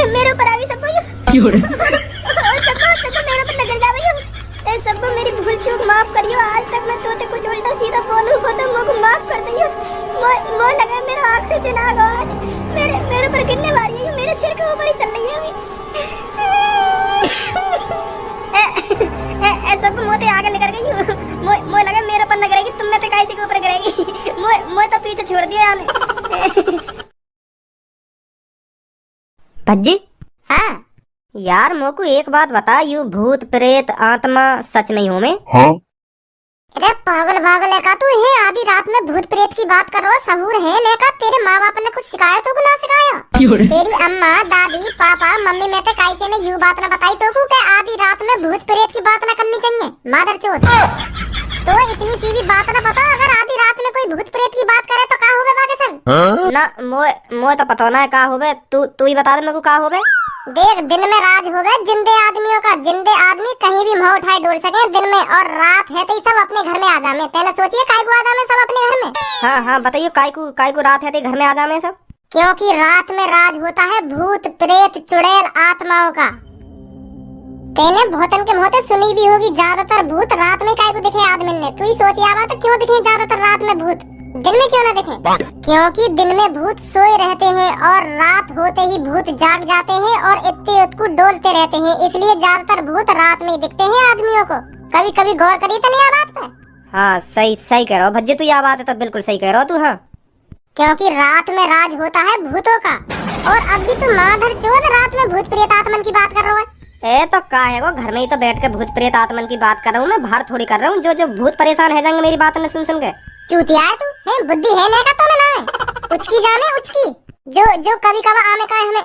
मेरे ऊपर आ गई सबको सबको मेरे ऊपर नजर जा गई सबको मेरी भूल चूक माफ करियो। आज तक मैं तोते कुछ उल्टा सीधा बोलूं हो तो मुझको माफ कर दियो। मो लगा मेरा आखिरी दिन आ गया आज। मेरे ऊपर गिरने वाली है, मेरे सिर के ऊपर ही चल रही है अभी। सबको मोते आगे लेकर गई। मो लगा मेरे ऊपर न गिरेगी, तुम में तो कैसे के ऊपर गिरेगी। मो तो पीछे छोड़ दिया यानी। भज्जी हाँ यार मोको एक बात बता, यू भूत प्रेत आत्मा सच नहीं हो मैं? हाँ? अरे पागल भागल है का तू है? आधी रात में भूत प्रेत की बात कर रहा सहूर है लेका? तेरे माँ बाप ने कुछ सिखाया तो ना सिखाया? तेरी अम्मा दादी पापा मम्मी में तो कैसे ने यू बात न बताई तो को आधी रात में भूत प्रेत की बात न करनी चाहिए मादर चोद। तो इतनी सी भी बात न पता, अगर आधी रात में कोई भूत प्रेत की बात करे तो का होवे बाकेसन? ना मोए तो पता ना है का होवे, तू ही बता दे मेरे को का होवे। देख दिन में राज होवे जिंदे आदमियों का, जिंदे आदमी कहीं भी मुंह उठाए डोल सके दिन में, और रात है तो सब अपने घर में आ जामे। पहले सोचिए काय को आ जामे सब अपने घर में? हाँ बताइए काय को रात है तो घर में आ जामे सब? क्योंकि रात में राज होता है भूत प्रेत चुड़ैल आत्माओं का। तेने भूतन के मुंह सुनी भी होगी ज्यादातर भूत रात में काय को दिखे आदमी ने। तू ही सोच आवा तो क्यों दिखे ज्यादातर रात में भूत, दिन में क्यों ना दिखे? क्योंकि दिन में भूत सोए रहते हैं और रात होते ही भूत जाग जाते हैं और इतने को डोलते रहते हैं, इसलिए ज्यादातर भूत रात में दिखते हैं आदमियों को। कभी कभी गौर करी तो नहीं बात पे? हाँ सही कह रहा हो भज्जी, तू यह बात है तो बिल्कुल सही कह रहा हो तू। हाँ क्योंकि रात में राज होता है भूतों का, और अब भी तू माधर चोद रात में भूत प्रेत आत्मन की बात कर रहा है। ए तो का है वो, घर में ही तो बैठ के भूत प्रेत आत्मन की बात कर रहा हूँ मैं, बाहर थोड़ी कर रहा हूँ। जो भूत परेशान है जाएंगे मेरी बात ने सुन के। चूतिया है तू, है बुद्धि है नहीं का तो ना है उचकी जाने उचकी, जो कभी कभी आमे का हमें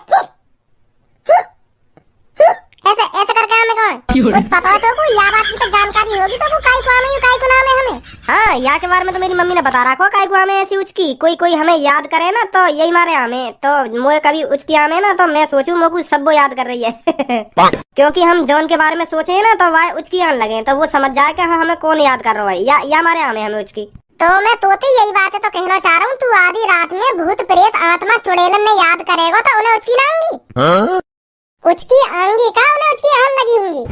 ऐसे करके आमे का कुछ पता है तो को या बात की तो जानकारी होगी तो को काय को आमे काय को नाम है हमें? हाँ या के बारे में तो मेरी मम्मी ने बता रखा काय को आमे ऐसी उचकी, कोई हमें याद करे ना तो यही मारे आमे। तो मोए कभी उचकी आमे ना तो मैं सोचूं मोको सबको याद कर रही है क्योंकि हम जौन के बारे में सोचे ना तो वह उचकी आने लगे तो वो समझ जाए कि हाँ हमें कौन याद कर रहा है या मारे आमे हमें उचकी। तो मैं तोते यही बात है तो कहना चाह रहा हूँ, तू आधी रात में भूत प्रेत आत्मा चुड़ैलन ने याद करेगा तो उन्हें उचकी ना आऊंगी? उचकी आऊंगी का उन्हें उचकी हाल लगी होंगी।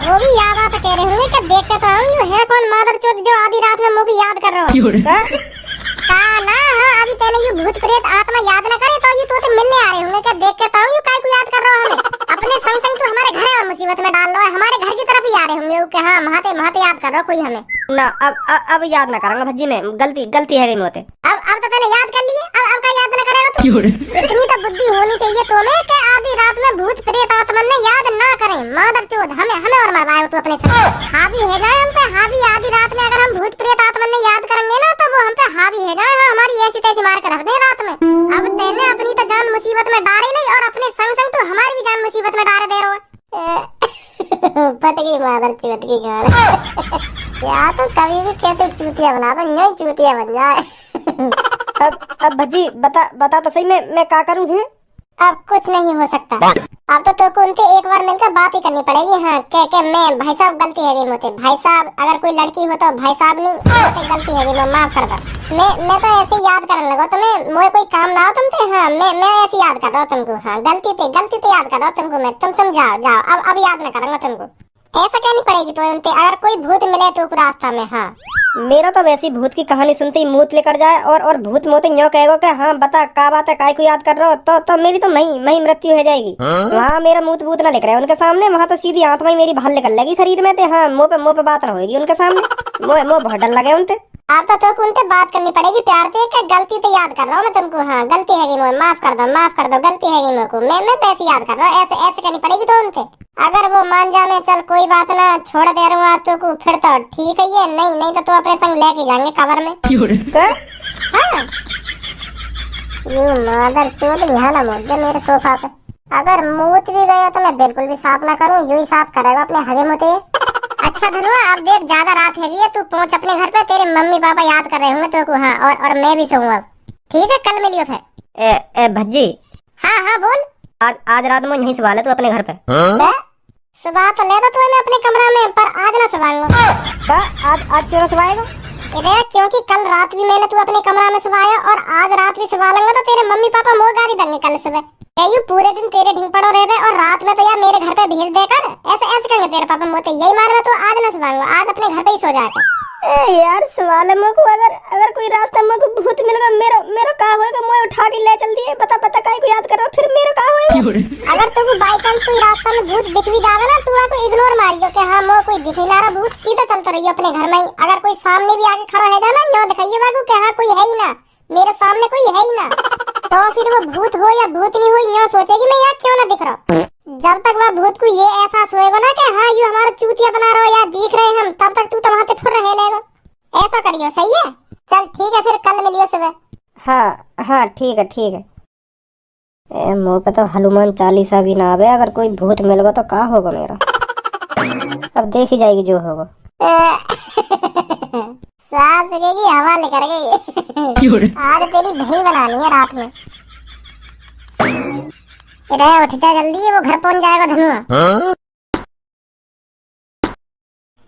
वो भी या बात कह रहे होंगे कि देख के तो आऊंगी है कौन मादर चोद जो आधी रात में मुझे याद कर रहा है का ना। हाँ अभी तेने ये भूत प्रेत आत्मा याद न करे तो ये तोते मिलने आ रहे होंगे कि देख के तो आऊंगी काय को याद कर रहा है हमें? अपने संग तो हमारे घर और मुसीबत में डाल रहा है, हमारे घर की तरफ ही आ रहे होंगे कि हाँ महाते याद कर रहा कोई हमें ना। अब याद ना करूंगा भज्जी में, गलती है मोते। अब तो तूने याद कर लिए, अब का याद ना करेगा तू? इतनी तो बुद्धि होनी चाहिए तुम्हें कि आधी रात में भूत प्रेत आत्मा ने याद ना करें मादर चोद हमें और मरवाए तू अपने से। हावी है जाए हम पे, हावी आधी रात में अगर हम भूत प्रेत आत्मा ने याद करेंगे ना तो वो हम पे हावी है जाए, हमारी ऐसी तैसी मार कर रख दे रात में। अब तेने अपनी तो जान मुसीबत में डाली नहीं और अपने संग तो हमारी भी जान मुसीबत में डाल दे रहा है। फट गई मादर चोद की गाल या तो कभी भी कैसे चूतिया बना दो, यूं चूतिया बन जाए। अब भज्जी बता तो सही मैं क्या करूं है? अब कुछ नहीं हो सकता, अब तो उनके एक बार मिलकर बात ही करनी पड़ेगी। हाँ के मैं भाई साहब गलती है मोते, भाई साहब अगर कोई लड़की हो तो भाई साहब नहीं मोते गलती है मैं माफ कर दो। मैं तो ऐसे याद करने लगा तुम्हें, मोए कोई काम ना हो तुमसे। हाँ मैं ऐसे याद कर रहा हूँ तुमको। हाँ गलती थे याद कर रहा हूँ तुमको मैं। तुम जाओ अब याद ना करूंगा तुमको। ऐसा कहनी पड़ेगी तो उनसे अगर कोई भूत मिले तो रास्ता में। हाँ मेरा तो वैसी भूत की कहानी सुनते ही मूत लेकर जाए और भूत मोते यूं कहेगा कि हाँ बता का बात है काय को याद कर रहा हो तो मेरी तो मही मृत्यु हो जाएगी। वहाँ मेरा मूत भूत ना लिख रहा है उनके सामने, वहाँ तो सीधी आत्मा ही मेरी बाहर निकल लगी शरीर में थे। हाँ मुँह पे बात ना होगी उनके सामने, मुँह बहुत डर लगे उनसे। आप तो उनसे बात करनी पड़ेगी प्यार से कि गलती तो याद कर रहा हूँ मैं तुमको। हाँ गलती है मोए माफ कर दो गलती है मेरे को, मैं पैसे याद कर रहा हूँ। ऐसे करनी पड़ेगी तो उनसे। अगर वो मान जाए चल कोई बात ना छोड़ दे रहा हूँ तो को फिर तो ठीक है ये, नहीं तो अपने संग लेके जाएंगे कवर में। हाँ यू मादर चोद यहाँ ना मुझे मेरे सोफा पे अगर मूत भी गया तो मैं बिल्कुल भी साफ ना करूँ, यू ही साफ करेगा अपने हगे मुते। अच्छा धनुआ अब देख ज्यादा रात है तू पहुंच अपने घर पे, तेरे मम्मी पापा याद कर रहे होंगे तो को। हाँ और मैं भी सोऊंगा। ठीक है कल मिलियो फिर। भज्जी हाँ बोल। आज रात में यहीं सुबह ले तू अपने घर पे। सुबह तो ले दो तू मैं अपने कमरा में, पर आज ना सुबाऊंगा। आज क्यों ना सुबाएगा? क्योंकि कल रात भी मैंने तू अपने कमरा में सुबाया और आज रात भी सुबह लूंगा तो तेरे मम्मी पापा मोह गाड़ी देंगे कल सुबह। यू पूरे दिन तेरे ढिंग पड़ो रहे थे और रात में तो यार मेरे घर पे भेज देकर ऐसे ऐसे करेंगे तेरे पापा मोते यही मार में तो आज ना सुनाऊंगा, आज अपने घर पे ही सो जाकर। ए यार सवाल है मुझको, अगर कोई रास्ता में को भूत मिल गया मेरा मेरा का होएगा, मैं उठा के ले चल दिए बता बता काहे को याद कर रहा फिर मेरा का होएगा। अगर तुमको बाय चांस कोई रास्ता में भूत दिख भी जावे ना तू आको इग्नोर मारियो कि हां मो कोई दिख ही ना रहा भूत, सीधा चलता रहियो अपने घर में ही। अगर कोई सामने भी आके खड़ा है जाना नो दिखाइए बाबू कि हां कोई है ही ना, मेरे सामने कोई है ही ना, तो फिर वो भूत हो या भूत नहीं हो यहाँ सोचेगी मैं यहाँ क्यों ना दिख रहा। जब तक वह भूत को ये एहसास होएगा ना कि हाँ ये हमारा चूतिया बना रहा हो या दिख रहे हम, तब तक तू तो वहाँ पे फुर रहे लेगा। ऐसा करियो, सही है? चल ठीक है फिर कल मिलियो सुबह। हाँ हाँ ठीक है ठीक है। मुँह पे तो हनुमान चालीसा भी ना आवे, अगर कोई भूत मिल गया तो क्या होगा मेरा। अब देखी जाएगी जो होगा। सांस की हवा निकल गई। आज तेरी दही बनानी है रात में। उठ जा जल्दी, वो घर पहुंच जाएगा धनुआ।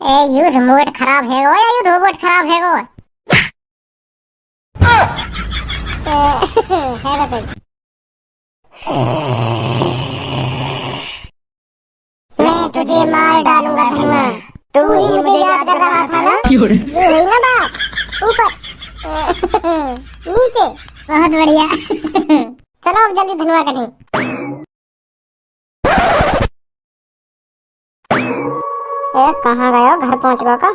ए यू रिमोट खराब है वो या यू रोबोट खराब है वो? है वैसे मैं तुझे मार डालूंगा धनुआ, तू ही मुझे याद कर रहा था ना? वही ना बात, ऊपर नीचे, बहुत बढ़िया। चलो अब जल्दी धनुआ करें। कहाँ गया, घर पहुंच गया का?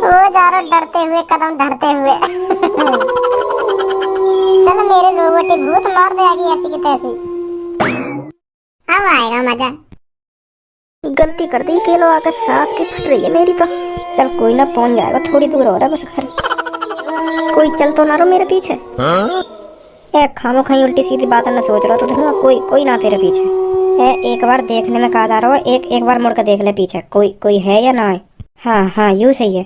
वो जा रहा डरते हुए, कदम धरते हुए। चलो मेरे रोबोटी भूत मार देगी ऐसी की तैसी, अब आएगा मजा। गलती कर दी केलो आकर, सांस की फट रही है मेरी तो। चल कोई ना पहुंच जाएगा, थोड़ी दूर हो रहा है बस घर। कोई चल तो ना रहो मेरे पीछे। खामो खाई उल्टी सीधी बात न सोच रहा तो धनुआ, कोई ना तेरे पीछे। एक बार देखने में कहा जा रहा है, एक बार मुड़ कर देख ले पीछे, कोई है या ना है। हाँ हाँ यूं सही है।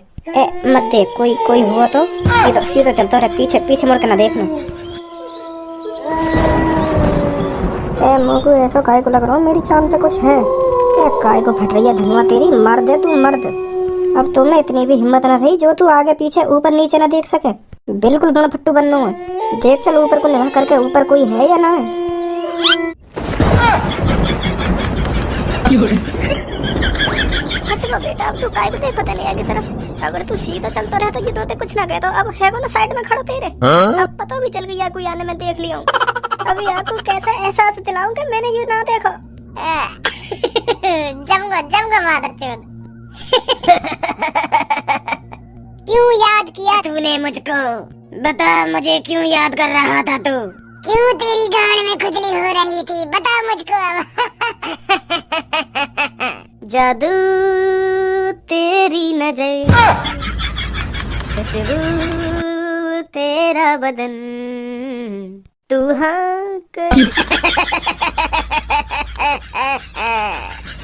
मत देख, कोई हुआ तो सीधा चलता रहे, पीछे मुड़ कर ना देखना। मुझको ऐसा काय को लग रहा हूँ मेरी चांद पे कुछ है। काय को फट रही है धनुआ तेरी, मर दे तू मर्द। अब तुम में इतनी भी हिम्मत न रही जो तू आगे पीछे ऊपर नीचे न देख सके। बिल्कुल बड़ा फट्टू बनना है। देख चल ऊपर को निगाह करके, ऊपर कोई है या ना है। हंसो बेटा, अब तू काय को देखो तेरे आगे तरफ। अगर तू सीधा चलता रहे तो ये दो कुछ ना कहे तो अब है ना साइड में खड़ो तेरे। अब पता भी चल गया कोई आने में देख लिया। अब यार को कैसा एहसास दिलाऊं कि मैंने ये ना देखो। जमगा मादरचोद। क्यों याद किया तूने मुझको? बता मुझे क्यों याद कर रहा था तू? क्यों तेरी गाड़ में खुजली हो रही थी, बता मुझको अब। जादू तेरी नजर, खुशबू तेरा बदन, तू हाँ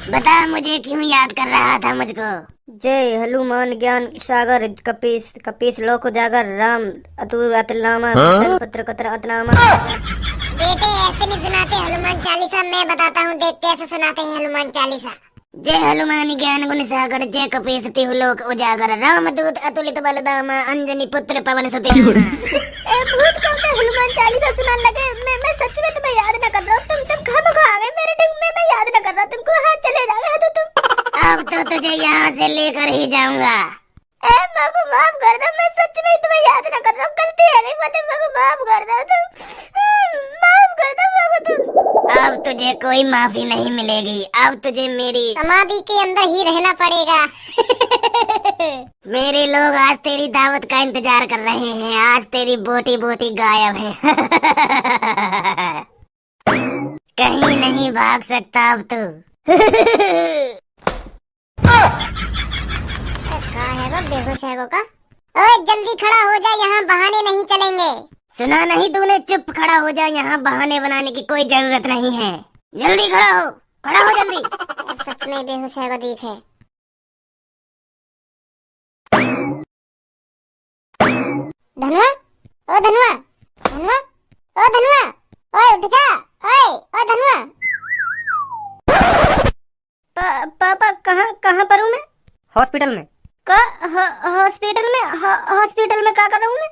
बता मुझे क्यों याद कर रहा था मुझको? जय हनुमान ज्ञान सागर कपीस लोक उजागर राम अतुल अतुलामा पत्र कत्र अतनामा। बेटे ऐसे नहीं सुनाते हनुमान चालीसा, मैं बताता हूँ देख कैसे सुनाते हैं हनुमान चालीसा। जय हनुमान ज्ञान गुण सागर, जय कपीस तिहु लोक उजागर, राम दूत अतुलित बलधामा, अंजनी पुत्र पवन सुत। भूत कब का हनुमान चालीसा सुनाने लगे? मैं सच में तुम्हें याद न कर रहा हूँ, तुम सब खामखा आ गए मेरे ढंग में। मैं याद न कर रहा तुमको। हाँ चले जाओ तो तुम। अब तो तुझे यहाँ से लेकर ही जाऊंगा। माँ को माफ कर दो, मैं सच में तुम्हें याद न कर रहा हूँ, गलती है नहीं, माँ को माफ कर दो तुम, माफ कर दो माँ को तुम। अब तुझे कोई माफी नहीं मिलेगी, अब तुझे मेरी समाधि के अंदर ही रहना पड़ेगा। मेरे लोग आज तेरी दावत का इंतजार कर रहे हैं, आज तेरी बोटी बोटी गायब है। कहीं नहीं भाग सकता अब तू। बेहोश है का? ओए जल्दी खड़ा हो जा, यहाँ बहाने नहीं चलेंगे। सुना नहीं तूने? चुप खड़ा हो जा, यहाँ बहाने बनाने की कोई जरूरत नहीं है। जल्दी खड़ा हो जल्दी। सच में बेहोश है दिख है। धनुआ, ओ धनुआ, धनुआ, ओ धनुआ, ओए उठ जा, ओए ओ धनुआ। पापा कहाँ कहाँ पर हूँ मैं? हॉस्पिटल में। हॉस्पिटल में? हॉस्पिटल में क्या कर रहा हूँ मैं?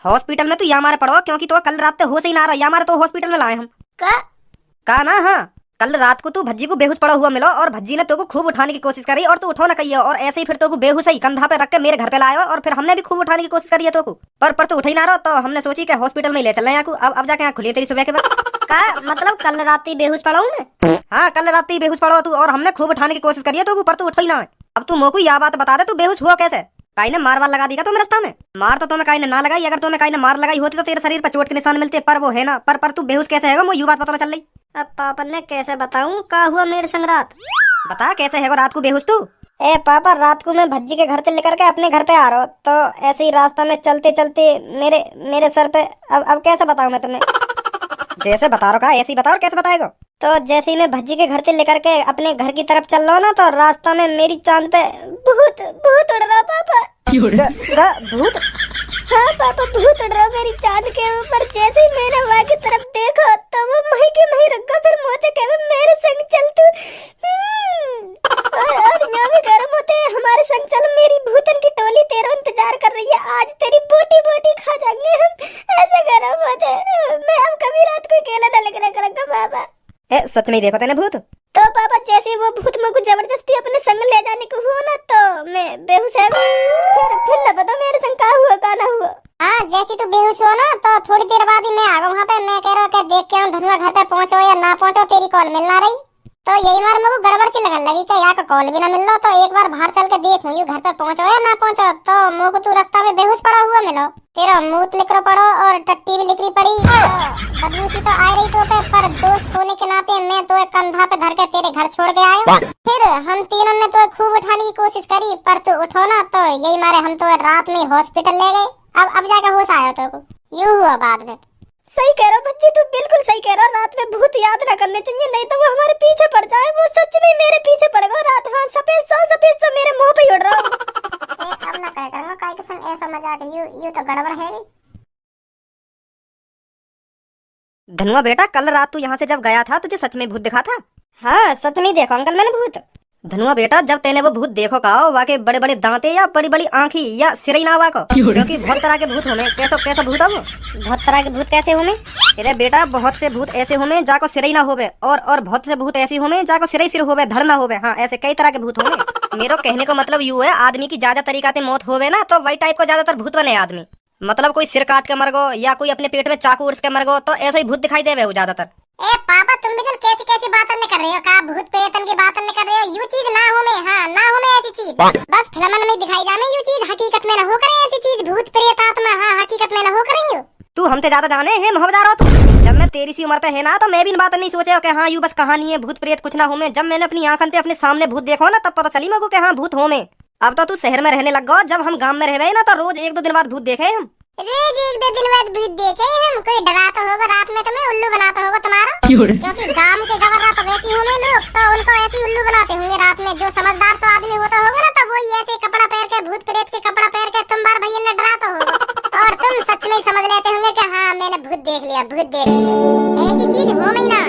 हॉस्पिटल में तू यहाँ हमारे पड़ो, क्योंकि तो कल रात से होश ही ना रहा, यहाँ हमारे तो हॉस्पिटल में लाए हम। का ना? हाँ, कल रात को तू भज्जी को बेहोश पड़ा हुआ मिलो और भज्जी ने तो को खूब उठाने की कोशिश करी और तू उठो ना कही, और ऐसे ही फिर तो को बेहोश ही कंधा पे रख के मेरे घर पे लाया और फिर हमने भी खूब उठाने की कोशिश करी है तो को, पर तू उठ ही ना रहा, तो हमने सोची कि हॉस्पिटल में ले चल रहे हैं। अब जाके यहाँ खुली तेरी सुबह के बाद। का मतलब कल रात ही बेहोश पड़ा हूँ मैं? हाँ, कल रात ही बेहोश पड़ा तू और हमने खूब उठाने की कोशिश करी है तो पर तू उठो ही ना है। अब तू मोको यह बात बता दे, तू बेहोश हुआ कैसे? काई ने मार वार लगा देगा तुम्हें रास्ता में? मार तो तुम्हें काई ने ना लगाई, अगर तुम्हें काई ने मार लगाई होती तो तेरे शरीर पर चोट के निशान मिलते, पर वो है ना, पर तू बेहोश कैसे है? मुझे यू बात पता ना चल रही। अब पापा ने कैसे बताऊं का हुआ मेरे संग रात? बता कैसे है वो रात को बेहोश तू? ए पापा, रात को मैं भज्जी के घर से लेकर के अपने घर पे आ रहा हूँ, तो ऐसे ही रास्ता में चलते चलते मेरे सर पे अब कैसे बताऊं मैं तुम्हें? जैसे बता रहा ऐसे ही बताओ, और कैसे बताएगा? तो जैसे ही मैं भज्जी के घर से लेकर के अपने घर की तरफ चल रहा हूँ ना, तो रास्ता में मेरी चांद पे भूत भूत उड़ रहा पापा। भूत? हाँ पापा, भूत उड़ रहा मेरी चांद के ऊपर। जैसे ही मैंने वहाँ की तरफ देखा तो वो मही के मही रखा, फिर मोते कहे मेरे संग चल तू। और यहाँ भी गर्म होते हैं, हमारे संग चल, मेरी भूतन की टोली तेरा इंतजार कर रही है, आज तेरी बोटी बोटी खा जाएंगे हम। ऐसे गर्म होते मैं अब कभी रात को अकेला न लेकर करूँगा पापा। सच में देखो तेने भूत? तो पापा जैसे वो भूत मुझको जबरदस्ती अपने संग ले जाने को हुआ ना, तो मैं बेहोश है। फिर न पता मेरे संग का हुआ का ना हुआ। हाँ, जैसे तू बेहोश हुआ ना, तो थोड़ी देर बाद ही मैं आ गया वहाँ पे। मैं कह रहा हूँ देख के धनुआ घर पे पहुँचो या ना पहुँचो, तेरी कॉल मिल ना रही, तो यही बार मुझको गड़बड़ सी लगने लगी कि यहाँ का कॉल भी ना मिल रहा, तो एक बार बाहर चल के देख लूँ घर पे पहुँचो या ना पहुँचो। तो मुझको तू रास्ता में बेहोश पड़ा हुआ मिलो, तेरा मुँह लिकरो पड़ो और टट्टी भी लिकरी पड़ी, बदबू सी तो आ रही तो पर दोस्त होने के नाते मैं तो एक कंधा पे धर के तेरे घर छोड़ के आया। फिर हम तीनों ने तो खूब उठाने की कोशिश करी, पर तू उठो ना, तो यही मारे हम तो रात में हॉस्पिटल ले गए। अब जाकर होश आया तो यूँ हुआ बाद में। सही कह रहा बच्ची, तू बिल्कुल सही कह रहा। रात में भूत याद ना करने चाहिए, नहीं तो वो हमारे पीछे पड़ जाए। वो सच में मेरे पीछे पड़ गया रात। हाँ, सफेद सौ मेरे मुंह पे उड़ रहा। अब ना कह करूंगा काय के संग ऐसा मजाक, यू तो गड़बड़ है। धनुआ बेटा, कल रात तू यहाँ से जब गया था तुझे सच में भूत दिखा था? हाँ, सच में देखो अंकल मैंने भूत। धनुआ बेटा, जब तेने वो भूत देखो का वाके बड़े बड़े दांते या बड़ी बड़ी आंखी या सिर ना वाको, क्योंकि बहुत तरह के भूत होने। कैसा भूत है वो? बहुत तरह के भूत कैसे होने? अरे बेटा, बहुत से भूत ऐसे होने जाको सिर ना होवे, और बहुत से भूत ऐसी होने जाको सिर होवे, धड़ ना होवे। हाँ, ऐसे कई तरह के भूत होने। मेरे कहने को मतलब यू है, आदमी की ज्यादा तरीका से मौत होवे ना, तो वही टाइप को ज्यादातर भूत बने आदमी। मतलब कोई सिर काट के मर गो या कोई अपने पेट में चाकू उड़ के मर गो, तो ऐसा ही भूत दिखाई देवे वो ज्यादातर। ए पापा, तुम भी कैसी कैसी बातें कर रहे हो? का भूत प्रेतन की बातें कर रहे हो? यू चीज ना हो में, हाँ ना हो में ऐसी चीज बस फिल्म में दिखाई जाने, यू चीज हकीकत में ना हो करे ऐसी चीज। भूत प्रेत आत्मा हाँ हकीकत में ना हो करे। तू हमसे ज्यादा जाने है मोहब्बदार हो तू। जब मैं तेरी सी उम्र पे है ना, तो मैं भी इन बात नहीं सोचे कि हाँ यू बस कहानी है, भूत प्रेत कुछ ना हो में। जब मैंने अपनी आंखन से अपने सामने भूत देखो ना, तब पता चली मेरे को कि हाँ भूत हो में। अब तो तू शहर में रहने लग गो, जब हम गांव में रह ना, तो रोज 1-2 दिन बाद भूत देखे हम। रोज 1-2 दिन बाद भूत देखे हम? कोई डराता होगा रात में, तुम्हें उल्लू बनाता होगा तुम्हारा, क्योंकि गांव के गवर्नर तो वैसी होंगे लोग, तो उनको ऐसी उल्लू बनाते होंगे रात में। जो समझदार सा आदमी होता होगा ना, तो वो ऐसे कपड़ा पहन के, भूत प्रेत के कपड़ा पहन के तुम बार भैया ने डराता होगा, और तुम सच में समझ लेते होंगे कि हाँ मैंने भूत देख लिया, भूत देख लिया। ऐसी चीज हो में ना।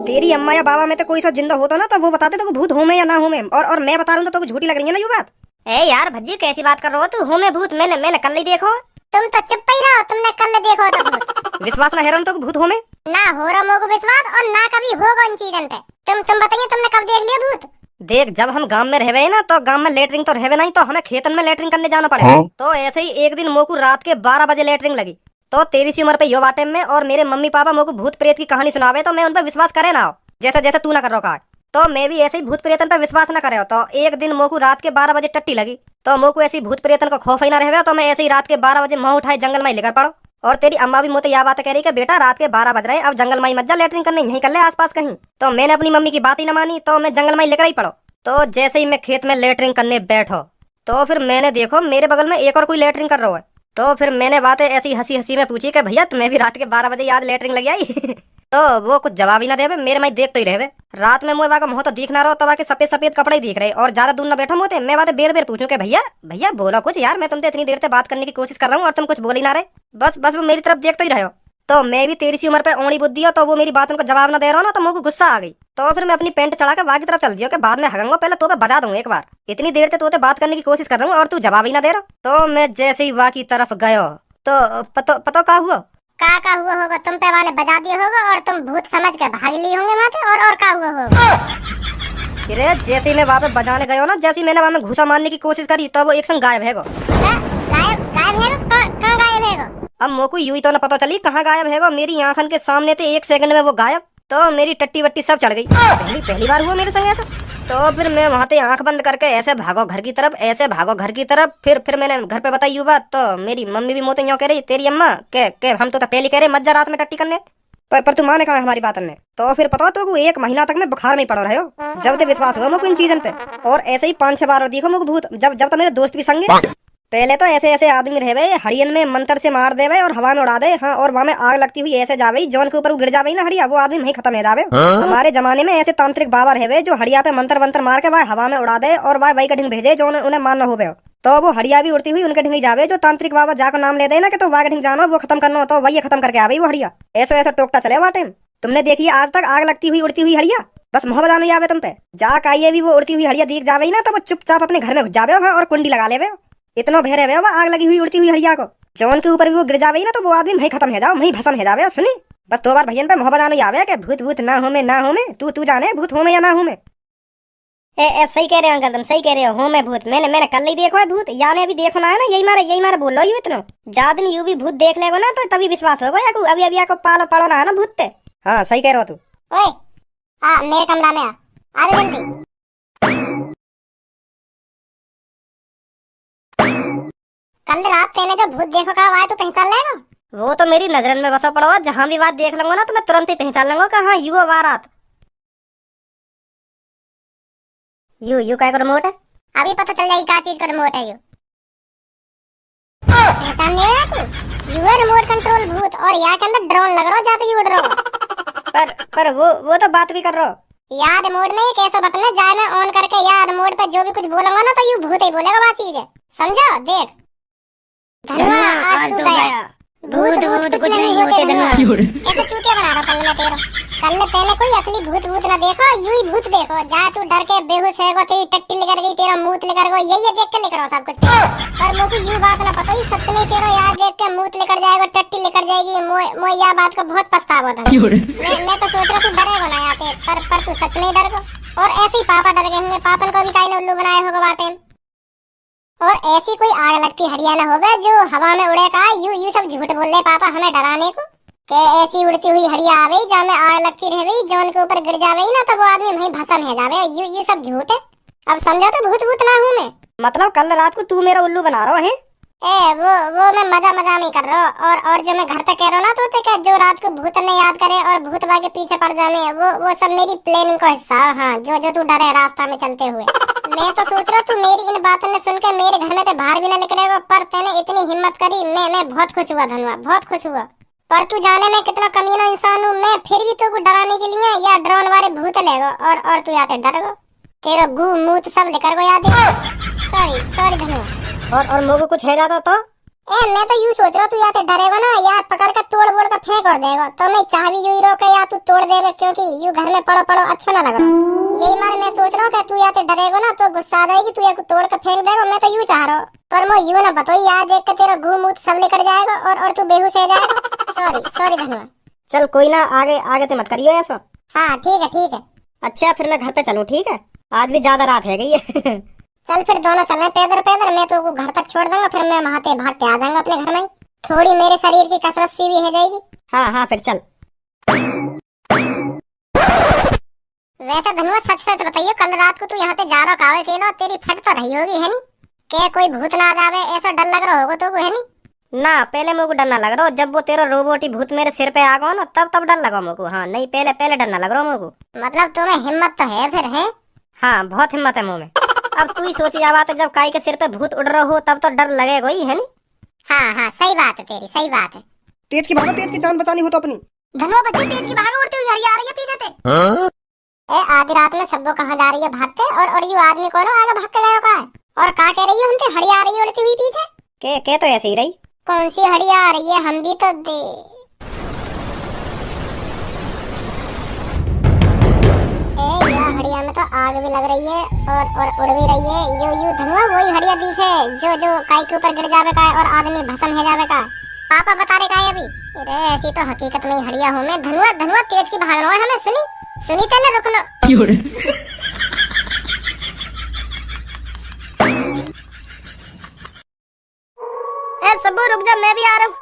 तेरी अम्मा या बाबा में तो कोई सा जिंदा होता ना, तो वो बताते तो भूत हो में या ना हो में, और मैं बता रहा हूँ तो झूठी लग रही है ना ये बात। ए यार भज्जी, कैसी बात कर रहे हो तू? हो में भूत मैंने कल नहीं देखो। तुम तो चुप ही रहो, तुमने कल देखो तो भूत। विश्वास ना है तो भूत हो में ना हो रहा मोको विश्वास, और ना कभी होगा इन चीजन पे। तुम बताइए, तुमने कब देख लिया भूत? देख, जब हम गांव में रहवे ना, तो गांव में लेटरिंग तो रहवे नहीं, तो हमें खेतन में लेटरिंग करने जाना पड़े। तो ऐसे ही एक दिन मोको रात के 12 बजे लेटरिंग लगी, तो तेरी सी उम्र पे यो बाटे में, और मेरे मम्मी पापा मोको भूत प्रेत की कहानी सुनावे, तो मैं उन पर विश्वास करे ना हो, जैसे तू ना कर रहा। तो मैं भी ऐसे ही भूत प्रेतन पर विश्वास न करे। तो एक दिन मोको रात के 12 बजे टट्टी लगी, तो मोको ऐसी भूत प्रेतन को खौफ ही ना रहे, तो मैं ऐसे ही रात के 12 बजे मुँह उठाए जंगल में लेकर पड़ो। और तेरी अम्मा भी मुझे यह बात कह रही कि बेटा रात के 12 बज रहे, अब जंगल में मत जा, लेटरिंग करने यहीं कर ले आसपास कहीं। तो मैंने अपनी मम्मी की बात ही न मानी, तो मैं जंगल में लेकर ही पड़ो। तो जैसे ही मैं खेत में लेटरिंग करने बैठो, तो फिर मैंने देखो मेरे बगल में एक और कोई लेटरिंग कर रहा है। तो फिर मैंने बातें ऐसी हंसी में पूछी कि भैया तुम्हें भी रात के 12 बजे याद लेटरिंग लगी आई? तो वो कुछ जवाब ही ना देवे, मेरे में देखते ही रहे। रात में मुझे मुँह तो दिख ना रहो, तो वाके सफेद कपड़े ही दिख रहे, और ज्यादा दूर ना बैठो मोते। मैं बातें बेर पूछूं कि भैया बोलो कुछ यार, मैं तुमसे इतनी देर से बात करने की कोशिश कर रहा हूँ और तुम कुछ बोल ही ना रहे। बस वो मेरी तरफ देखते ही रहे हो। तो मैं भी तेरी सी उम्र पे ओणी बुद्धि हो, तो वो मेरी बात उनको जवाब ना दे रहा हो ना, तो मुझे गुस्सा आ गई। तो फिर मैं अपनी पेंट चढ़ा के वहाँ की तरफ चल दियो कि बाद में हगंगो, पहले तो पे बजा दूंगा एक बार। इतनी देर से तोते बात करने की कोशिश कर रहा हूँ और तू जवाब ही ना दे रहा। तो मैं जैसे ही वहाँ की तरफ गयो तो पतो का हुआ? का हुआ होगा, तुम पे वाले बजा दिए होगा और तुम भूत समझ के भाग लिए होंगे वहाँ से। और का हुआ होगा? अरे जैसे ही मैं वहाँ पे बजाने गयो ना, जैसे ही मैंने वहाँ में घुसा मारने की कोशिश करी तो वो एक संग गायब है गो। गायब गायब है? कहाँ गायब है? अब मोकू यूं ही तो न पता चली कहाँ गायब है गो। मेरी आंखन के सामने थे, 1 सेकंड में वो गायब। तो मेरी टट्टी वट्टी सब चढ़ गई। पहली बार हुआ मेरे संग ऐसा। तो फिर मैं वहाँ से आंख बंद करके ऐसे भागो घर की तरफ, ऐसे भागो घर की तरफ। फिर मैंने घर पे बताई यू बात। तो मेरी मम्मी भी मोते यूं कह रही, तेरी अम्मा के हम तो पहले कह रहे मत जा रात में टट्टी करने। पर तू माने कहा हमारी बात ने। तो फिर पता तो 1 महीना तक मैं बुखार में ही पड़ो रहे हो। जब तक विश्वास हुआ मुझको इन चीजन पे। और ऐसे ही 5-6 बार देखो मुझको भूत। जब तो मेरे दोस्त भी संगे। पहले तो ऐसे आदमी रहे हरियन में मंत्र से मार देवे और हवा में उड़ा दे। हाँ, और वहाँ में आग लगती हुई ऐसे जावे, जौन के ऊपर वो गिर जावे ना हड़िया, वो आदमी वहीं खत्म हो जावे। हमारे जमाने में ऐसे तांत्रिक बाबा रहे जो हड़िया पे मंत्र वंत्र मार के वह हवा में उड़ा दे और वह वही कठिन भेजे जो उन्हें मानना हो। तो वो हड़िया भी उड़ती हुई उनके ढिंगी जावे। जो तांत्रिक बाबा जाकर नाम ले दे ना कि तो वाह ढिंग जानो वो खत्म करना, तो वही खत्म करके आवे वो हड़िया। ऐसा टोकता चले वहाँ टाइम। तुमने देखी आज तक आग लगती हुई उड़ती हुई हड़िया? बस मोह बजाने आवे तुम पे। जाक आइए भी वो उड़ती हुई हड़िया दिख जावे ना, तो वो चुपचाप अपने घर में घुस जावे और कुंडी लगा ले। इतना भेरे वे आग लगी हुई उड़ती हुई हड़िया को। जौन के ऊपर भी वो गिर जावे ना, तो वो आदमी वहीं खत्म हो जाओ, वहीं भस्म हो जावे। सुनी, बस 2 बार भैया पे मोह बजाने आवे कि भूत ना हो में तू जाने भूत हो में या ना हो में। सही कह रहे हो अंकल, तुम सही कह रहे हो मैं भूत। मैंने कल ही देखो है भूत, याने अभी देखो ना है ना, यही मारे बोल लो यू इतना। ज्यादा दिन यू भी भूत देख लेगो ना तो तभी विश्वास होगा। या अभी आपको पालो पड़ो ना है ना भूत पे। हाँ सही कह रहे हो तू। ओए मेरे कमरा में आ जल्दी। कल रात तेने जो भूत देखो कहा आए तो पहचान लेगा? वो तो मेरी नजरन में बसा पड़ा हुआ, जहाँ भी बात देख लूंगा ना तो मैं तुरंत ही पहचान लूंगा कि हाँ यू बारात। यू क्या रिमोट है? अभी पता चल जाएगी क्या चीज का रिमोट है। यू पहचान नहीं आया तू? यू है रिमोट कंट्रोल भूत। और यहाँ के अंदर ड्रोन लग रहा हो जाते यू उड़ रहा हो। पर वो तो बात भी कर रहा हो। यार रिमोट में एक ऐसा बटन है, जाए मैं ऑन करके यार रिमोट पे जो भी कुछ बोलूंगा ना तो यू भूत ही बोलेगा वो चीज है। समझो? देख धनुआ आज तू गया। भूत कुछ नहीं होते धनुआ। ऐसे चूतिया बना रहा कल मैं तेरा। कल तेने कोई असली भूत ना देखो, यू ही भूत देखो। जा तू डर के बेहोश है गो, तेरी टट्टी लेकर गई, तेरा मूत लेकर गई, यही देख के लेकर सब कुछ। पर मुझे यू बात ना पता ही सच में तेरा यार देख के मूत लेकर जाएगा, टट्टी लेकर जाएगी। मैं यह बात को बहुत पछतावा था। मैं तो सोच रहा तू डरेगा ना आते, पर तू सच में डर गो। और ऐसे ही पापा डर गए होंगे, पापन को भी काई ने उल्लू बनाया होगा बाटे। और ऐसी कोई आग लगती हड़िया ना होगा जो हवा में उड़े का। यू सब झूठ बोल रहे पापा हमें डराने को। के ऐसी उड़ती हुई हड़िया आ गई जहाँ में आग लगती रह गई, जौन के ऊपर गिर जावे ना तो वो आदमी वहीं भस्म हो जावे। यू सब झूठ है। अब समझा तो भूत ना हूँ मैं। मतलब कल रात को तू मेरा उल्लू बना रहा है? वो मैं मजा में कर रहा हूँ। और जो मैं घर पे कह रहा हूँ ना तो क्या जो रात को भूत ने याद करे और भूत के पीछे पड़ जाने, वो सब मेरी प्लानिंग का हिस्सा। हाँ, जो तू डरे रास्ता में चलते हुए। मैं तो सोच रहा तू मेरी इन बातों ने सुन के मेरे घर में तो बाहर भी ना निकलेगा, पर तेने इतनी हिम्मत करी। मैं बहुत खुश हुआ धनुआ, बहुत खुश हुआ। पर तू जाने में कितना कमीना इंसान हूँ मैं, फिर भी तो को डराने के लिए या ड्रोन वाले भूत लेगो और तू याते डर गो। तेरा गू मूत सब लेकर गो याद। सॉरी धनुआ। और मुझे कुछ है जाता तो? मैं तो यूं सोच रहा तू या तो डरेगा ना या पकड़ कर तोड़ बोड़ कर फेंक और देगा। तो मैं चाह भी यूं रोके या तू तोड़ देगा, क्योंकि यूं घर में पड़ो अच्छा ना लग रहा। यही मारे मैं सोच रहा हूँ कि तू या तो डरेगा ना तो गुस्सा आ जाएगी, तू या तोड़ कर फेंक देगा। मैं तो यूं चाह रहा हूँ, पर मैं यूं ना बताओ याद देख कर तेरा घूम मूत सब लेकर जाएगा और तू बेहोश हो जाएगा। सॉरी धन्यवाद। चल कोई ना, आगे तो मत करियो ऐसा। हाँ ठीक है। अच्छा फिर मैं घर पे चलूँ? ठीक है, आज भी ज्यादा रात है गई है। चल फिर दोनों चलें पैदल। मैं तो घर तक छोड़ दूंगा, फिर मैं वहां से भाग के आ जाऊंगा अपने घर में। थोड़ी मेरे शरीर की कसरत सी भी हो जाएगी। हाँ फिर चल। वैसे धनुआ सच बताइए, कल रात को तू यहाँ पे जा रहा कावे केलो, तेरी फट तो रही होगी है नी? क्या कोई भूत ना आ जावे ऐसा डर लग रहा होगा तो है नी? ना पहले मुझको डर ना लग रहा, जब वो तेरा रोबोटी भूत मेरे सिर पे आ गया ना तब डर लगा मुझको। हाँ नहीं, पहले डर ना लग रहा मुझको। मतलब तुम्हें हिम्मत तो है फिर? है हाँ, बहुत हिम्मत है मुँह में। अब तू ही सोची जा बात है, जब काई के सिर पे भूत उड़ रहा हो तब तो डर लगेगा ही है नी? हाँ सही बात है तेरी, सही बात है। तेज की जान बचानी हो तो अपनी। धनुआ बच्ची तेज की भागो, उड़ती हुई हड़िया आ रही है पीछे से। आधी रात में सबको कहाँ जा रही है भाग के, और यू आदमी कौन है आगे भाग के गया का है? और कहा कह रही है हमसे हड़िया आ रही है उड़ती हुई पीछे? के तो ऐसे ही रही। कौन सी हड़िया आ रही है? हम भी तो दे तो आग भी लग रही है और उड़ भी रही है। यू धनुआ वही हड़िया दिखे जो काई के ऊपर गिर जावे का और आदमी भस्म है जावे का। पापा बता रहे का है अभी। अरे ऐसी तो हकीकत में हड़िया हूँ मैं। धनुआ तेज की भागना है हमें। सुनी तेने रुकना। सबू रुक जा, मैं भी आ रहा हूँ।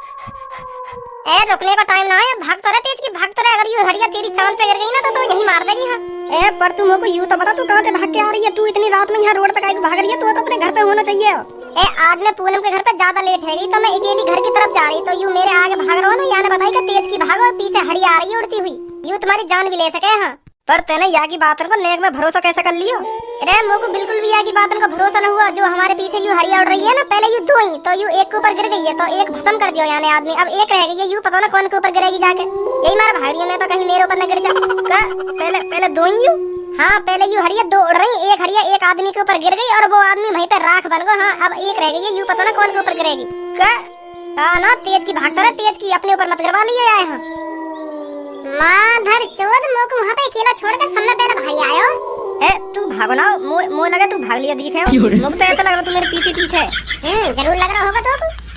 रुकने का टाइम ना है, भाग तो रहे तेज की, भाग तो रहे। अगर ये हड़िया तेरी चांद पे गिर गई ना तो यही मार देगी। हाँ पर तुम को यूं तो बता, तू कहाँ से भाग के आ रही है? तू इतनी रात में यहाँ रोड पे काहे को भाग रही है? तू तो अपने घर पे होना चाहिए। आज मैं पूनम के घर पे ज्यादा लेट है गई तो मैं अकेली घर की तरफ जा रही, तो यूं मेरे आगे भाग रहा हो ना, याने बताई कि तेज की भागो, पीछे हड़िया आ रही है उड़ती हुई, यूं तुम्हारी जान भी ले सके। हाँ पर तेने या की बात को नेक में भरोसा कैसे कर लियो? अरे मुझको बिल्कुल भी या की बात का भरोसा न हुआ। जो हमारे पीछे यूं हड़िया उड़ रही है ना, पहले यूं दो ही, तो यूं एक के ऊपर गिर गई है तो एक भस्म कर दियो यानी आदमी, अब एक रह गई है। यूं पता ना कौन के ऊपर गिरेगी जाके। यही मारा भाग रही हूं मैं तो, कहीं मेरे ऊपर न गिर जा। पहले दो ही यूं। हाँ पहले यूं हड़िया दो उड़ रही, एक हड़िया एक आदमी के ऊपर गिर गई और वो आदमी वहीं पे राख बन गया। हाँ अब एक रह गई है, यूं पता ना कौन के ऊपर गिरेगी। ना तेज की भागता रहे, तेज की अपने ऊपर मत गिरवा लिए आए। हाँ माधर चोद, मोको वहाँ पे अकेला छोड़ के सामने पहले भाई आयो। तू भागो ना, मो लगा तू भाग लिया दिखे। मुझे तो ऐसा लग रहा तू मेरे पीछे। जरूर लग रहा होगा तो।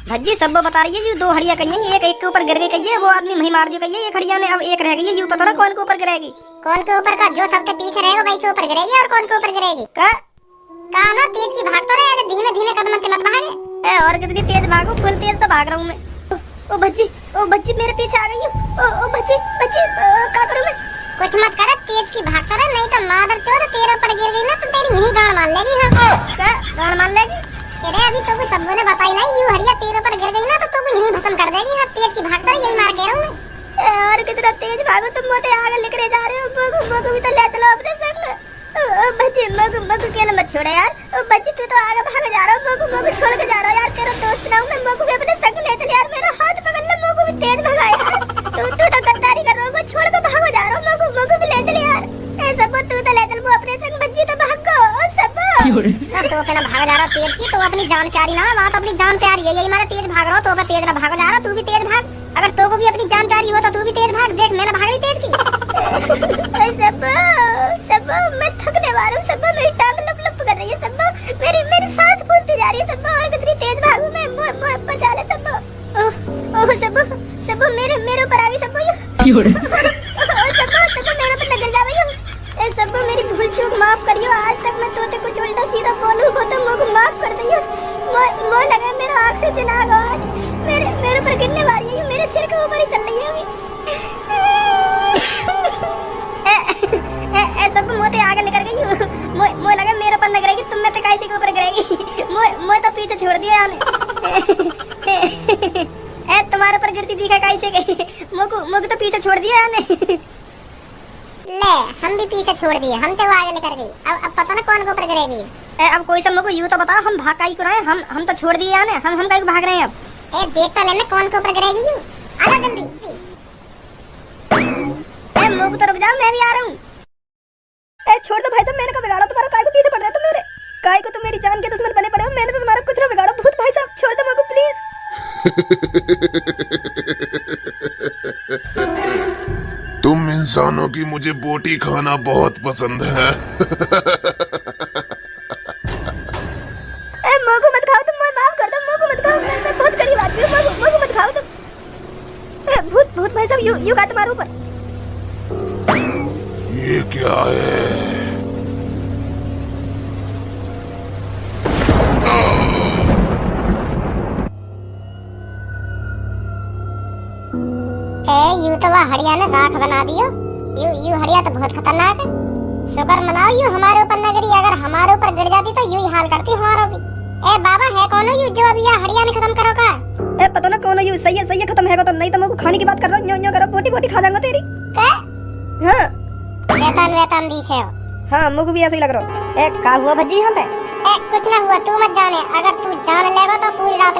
भज्जी सब बता रही है जो दो हड़िया कही है, एक के ऊपर गिर गई कही है, वो आदमी वहीं मार दियो कही है, एक हड़िया ने, अब एक रह गई है। यूं पता ना कौन के ऊपर गिरेगी। कौन के ऊपर का? जो सबके पीछे रहेगा वही के ऊपर गिरेगी। और कौन के ऊपर गिरेगी? कहा ना तेज की भाग तो रहे, धीमे धीमे कदम से मत भागे। और कितनी तेज भागू? फुल तेज तो भाग रहा हूँ मैं। ओ बच्ची मेरे पीछे आ गई है। ओ बच्ची क्या करूं मैं? कुछ मत कर, तेज की भाग कर, नहीं तो मादर चोद तेरे ऊपर गिर गई ना तो तेरी यही गांड मान लेगी। हाँ क्या गांड मान लेगी? अरे अभी तो कुछ सबू ने बताई ना, यूं हड़िया तेरे ऊपर गिर गई ना तो तू यही भस्म कर देगी। हाँ तेज की भाग कर, यही मार कह रहा हूं मैं। और कितना तेज भागो तुम, मोटे आगे लेकर जा रहे हो। मगो भी तो ले चलो अपने संग। ओ बच्ची मगो केले मत छोड़े यार। ओ बच्ची तू तो आगे भाग जा रहा है, मगो छोड़ के जा रहा है यार। तेरा दोस्त ना हूं मैं, मगो भी अपने संग ले चल यार। मेरा हाथ पकड़ ले, मगो भी तेज भगा यार। तू तो गद्दारी कर रहा है, छोड़ के भागो जा रहा हूं। मगो भी ले चल यार। ए सब तू तो ले चल वो अपने संग, बच्ची तो भागो। ओ सब तो पे ना भाग जा रहा तेज की, तो अपनी जान प्यारी ना, वहां तो अपनी जान प्यारी है। यही मारे तेज भाग रहा हो तो तेज ना भाग जा रहा, तू भी तेज भाग। अगर तो को भी अपनी जान प्यारी हो तो तू भी तेज भाग। देख मैं ना भाग रही तेज की। सब मैं थकने वाला हूं। सब मेरी टांग लप कर रही है। सब मेरी सांस फूलती जा रही है। सब और कितनी तेज भागूं मैं, बचा ले सब। ओह सब मेरे ऊपर आ गई। सब मेरे ऊपर लग जा भैया। सब मेरी भूल चूक माफ करियो। आज तक मैं तोते कुछ उल्टा सीधा बोलूं हो तो मुझे माफ कर दियो। मो लगा मेरा आखिरी दिन आ गया आज। मेरे ऊपर गिरने वाली है, मेरे सिर के ऊपर ही चल रही है अभी। सब मोते आगे लेकर गई। मो लगा मेरे ऊपर न गिरेगी, तुम में तो कैसे के ऊपर गिरेगी। मो तो पीछे छोड़ दिया यानी। तुम्हारे ऊपर गिरती दिखा कैसे गई? मुझे तो पीछे छोड़ दिया यानी। ले हम भी पीछे छोड़ दिए, हम तो आगे लेकर गई। अब पता ना कौन के ऊपर गिरेगी। अब कोई सब मुझको यूं तो बताओ, हम भाग काई को रहे? हम तो छोड़ दिए यानी, हम काई को भाग रहे हैं अब? देख तो लेना कौन के ऊपर गिरेगी। यूं आजा जल्दी। मुझको तो रुक जाओ, मैं भी आ रहा हूँ। छोड़ दो भाई साहब, मैंने को बिगाड़ा तुम्हारा। काय को पीछे पड़ रहे तुम मेरे? काय को तुम मेरी जान के दुश्मन बने पड़े हो? मैंने तो तुम्हारा कुछ ना बिगाड़ा। भूत भाई साहब छोड़ दो मुझको प्लीज। तुम इंसानों की मुझे बोटी खाना बहुत पसंद है। मोको मत खाओ तुम, माफ कर दो। मोको मत खाओ, मैं बहुत गरीब आदमी हूँ। मोको मत खाओ तुम। भूत भाई साहब यू का तुम्हारे ऊपर? ये क्या है? यू तो वह हड़िया ने राख बना दियो। यू हड़िया तो बहुत खतरनाक है। शुक्र मनाओ यू हमारे ऊपर न गिरी, अगर हमारे ऊपर गिर जाती तो यू ही हाल करती हमारा भी। बाबा है कौन यू जो अभी यह हड़िया ने खत्म करो का? पता ना कौन यू। सही है खत्म है तो नहीं तो मुझको खाने की बात कर रहा हूँ। न्यो करो, बोटी खा जाऊंगा तेरी। हाँ वेतन दिखे हो। हाँ मुझको भी ऐसा ही लग रहा है। क्या हुआ भज्जी यहाँ पे? कुछ ना हुआ, तू मत जाने। अगर तू जान लेगा तो पूरी रात